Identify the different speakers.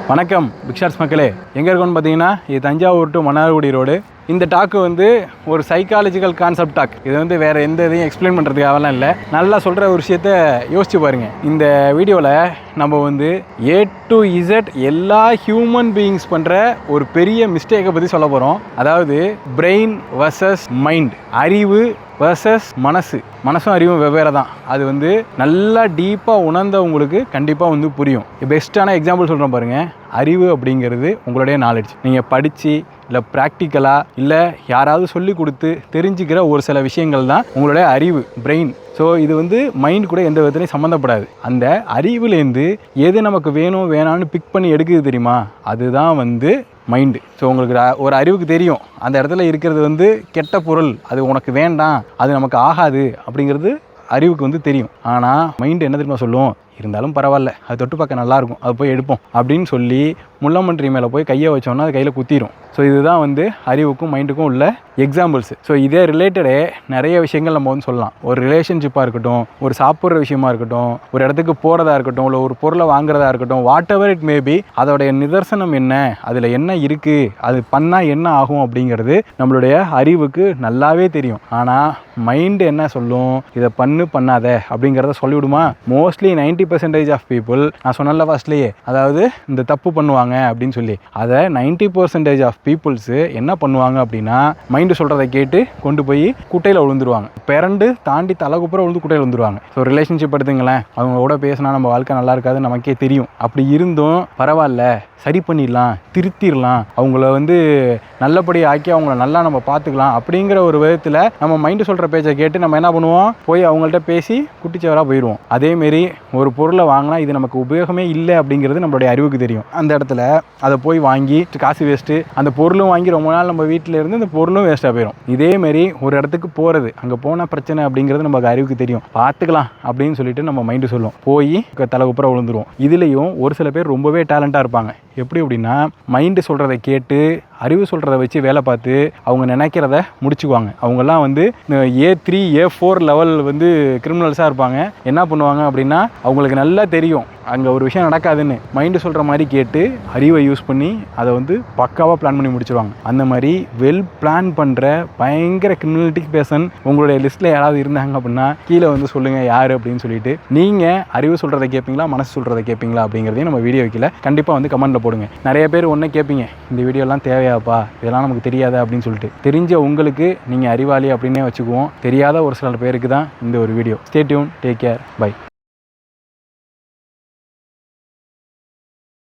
Speaker 1: வணக்கம் பிக்ஷார்ஸ் மக்களே, எங்கே இருக்கோன்னு பார்த்தீங்கன்னா இது தஞ்சாவூர் டு மன்னார்குடி ரோடு. இந்த டாக்கு வந்து ஒரு சைக்காலஜிக்கல் கான்செப்ட் டாக். இது வந்து வேறு எந்த இதையும் எக்ஸ்பிளைன் பண்ணுறதுக்காகலாம் இல்லை, நல்லா சொல்கிற ஒரு விஷயத்த யோசிச்சு பாருங்கள். இந்த வீடியோவில் நம்ம வந்து A to Z எல்லா ஹியூமன் பீயிங்ஸ் பண்ணுற ஒரு பெரிய மிஸ்டேக்கை பற்றி சொல்ல போகிறோம். அதாவது பிரெயின் வர்சஸ் மைண்ட், அறிவு வர்சஸ் மனசும் அறிவும் வெவ்வேறு தான். அது வந்து நல்லா டீப்பாக உணர்ந்தவங்களுக்கு கண்டிப்பாக வந்து புரியும். பெஸ்ட்டான எக்ஸாம்பிள் சொல்கிறேன் பாருங்கள். அறிவு அப்படிங்கிறது உங்களுடைய நாலேஜ். நீங்கள் படித்து இல்லை ப்ராக்டிக்கலாக இல்லை யாராவது சொல்லி கொடுத்து தெரிஞ்சுக்கிற ஒரு சில விஷயங்கள் தான் உங்களுடைய அறிவு, பிரெயின். ஸோ இது வந்து மைண்ட் கூட எந்த விதத்துலையும் சம்மந்தப்படாது. அந்த அறிவுலேருந்து எது நமக்கு வேணும் வேணான்னு பிக் பண்ணி எடுக்குது தெரியுமா, அதுதான் வந்து மைண்டு. ஸோ உங்களுக்கு ஒரு அறிவுக்கு தெரியும் அந்த இடத்துல இருக்கிறது வந்து கெட்ட பொருள், அது உனக்கு வேண்டாம், அது நமக்கு ஆகாது அப்படிங்கிறது அறிவுக்கு வந்து தெரியும். ஆனால் மைண்டு என்ன தெரியுமா சொல்லும், இருந்தாலும் பரவாயில்ல, அது தொட்டு பார்க்க நல்லாயிருக்கும், அது போய் எடுப்போம் அப்படின்னு சொல்லி முள்ளம்பன்றி மேலே போய் கையை வச்சோன்னா அது கையில் குத்திரும். ஸோ இதுதான் வந்து அறிவுக்கும் மைண்டுக்கும் உள்ள எக்ஸாம்பிள்ஸ். ஸோ இதே ரிலேட்டடே நிறைய விஷயங்கள் நம்ம வந்து சொல்லலாம். ஒரு ரிலேஷன்ஷிப்பாக இருக்கட்டும், ஒரு சாப்பிட்ற விஷயமா இருக்கட்டும், ஒரு இடத்துக்கு போகிறதா இருக்கட்டும், இல்லை ஒரு பொருளை வாங்குறதா இருக்கட்டும், வாட் எவர் இட் மேபி, அதோடைய நிதர்சனம் என்ன, அதில் என்ன இருக்குது, அது பண்ணால் என்ன ஆகும் அப்படிங்கிறது நம்மளுடைய அறிவுக்கு நல்லாவே தெரியும். ஆனால் மைண்டு என்ன சொல்லும், இதை பண்ணாத அப்படிங்கிறத சொல்லிவிடுமா? மோஸ்ட்லி 90% ஆஃப் பீப்புள், நான் சொன்னல ஃபர்ஸ்ட்லேயே, அதாவது இந்த தப்பு பண்ணுவாங்க அப்படின்னு சொல்லி, அதை 90% ஆஃப் பீப்புள்ஸு என்ன பண்ணுவாங்க அப்படின்னா, மைண்டு சொல்கிறத கேட்டு கொண்டு போய் குட்டையில் விழுந்துருவாங்க. பிறண்டு தாண்டி தலைக்குப்புற விழுந்து குட்டையில் விழுந்துருவாங்க. ஸோ ரிலேஷன்ஷிப் எடுத்துங்களேன், அவங்க கூட பேசினா நம்ம வாழ்க்கை நல்லா இருக்காது நமக்கே தெரியும். அப்படி இருந்தும் பரவாயில்ல, சரி பண்ணிடலாம், திருத்திடலாம், அவங்கள வந்து நல்லபடி ஆக்கி அவங்கள நல்லா நம்ம பார்த்துக்கலாம் அப்படிங்கிற ஒரு விதத்தில் நம்ம மைண்டு சொல்கிற பேச்சை கேட்டு நம்ம என்ன பண்ணுவோம், போய் அவங்கள்ட்ட பேசி குட்டிச்சவராக போயிடுவோம். அதேமாரி ஒரு பொருளை வாங்கினா இது நமக்கு உபயோகமே இல்லை அப்படிங்கிறது நம்மளுடைய அறிவுக்கு தெரியும். அந்த இடத்துல அதை போய் வாங்கி காசு வேஸ்ட்டு, அந்த பொருளும் வாங்கி ரொம்ப நாள் நம்ம வீட்டில் இருந்து அந்த பொருளும் வேஸ்ட்டாக போயிடும். இதேமாரி ஒரு இடத்துக்கு போகிறது, அங்கே போன பிரச்சனை அப்படிங்கிறது நமக்கு அறிவுக்கு தெரியும், பார்த்துக்கலாம் அப்படின்னு சொல்லிட்டு நம்ம மைண்டு சொல்லுவோம், போய் தலைகுப்புற விழுந்துருவோம். இதுலேயும் ஒரு சில பேர் ரொம்பவே டேலண்டாக இருப்பாங்க. எப்படி அப்படின்னா, மைண்டு சொல்கிறத கேட்டு அறிவு சொல்கிறத வச்சு வேலை பார்த்து அவங்க நினைக்கிறத முடிச்சுக்குவாங்க. அவங்கெல்லாம் வந்து A3 A4 லெவல் வந்து கிரிமினல்ஸாக இருப்பாங்க. என்ன பண்ணுவாங்க அப்படின்னா, அவங்களுக்கு நல்லா தெரியும் அங்கே ஒரு விஷயம் நடக்காதுன்னு, மைண்டு சொல்கிற மாதிரி கேட்டு அறிவை யூஸ் பண்ணி அதை வந்து பக்காவாக பிளான் பண்ணி முடிச்சுருவாங்க. அந்த மாதிரி வெல் பிளான் பண்ணுற பயங்கர கிரிமினலிட்டிக் பேர்சன் உங்களுடைய லிஸ்ட்டில் யாராவது இருந்தாங்க அப்படின்னா கீழே வந்து சொல்லுங்கள் யார் அப்படின்னு சொல்லிட்டு. நீங்கள் அறிவு சொல்கிறத கேட்பீங்களா, மனசு சொல்கிறத கேட்பீங்களா அப்படிங்கிறதையும் நம்ம வீடியோ வைக்கல, கண்டிப்பாக வந்து கமெண்ட்டில் போடுங்க. நிறைய பேர் ஒன்றே கேட்பீங்க, இந்த வீடியோலாம் தேவையாப்பா, இதெல்லாம் நமக்கு தெரியாதா அப்படின்னு சொல்லிட்டு. தெரிஞ்ச உங்களுக்கு நீங்கள் அறிவாளி அப்படின்னே வச்சுக்குவோம், தெரியாத ஒரு சில பேருக்கு தான் இந்த ஒரு video. Stay tuned, take care, by.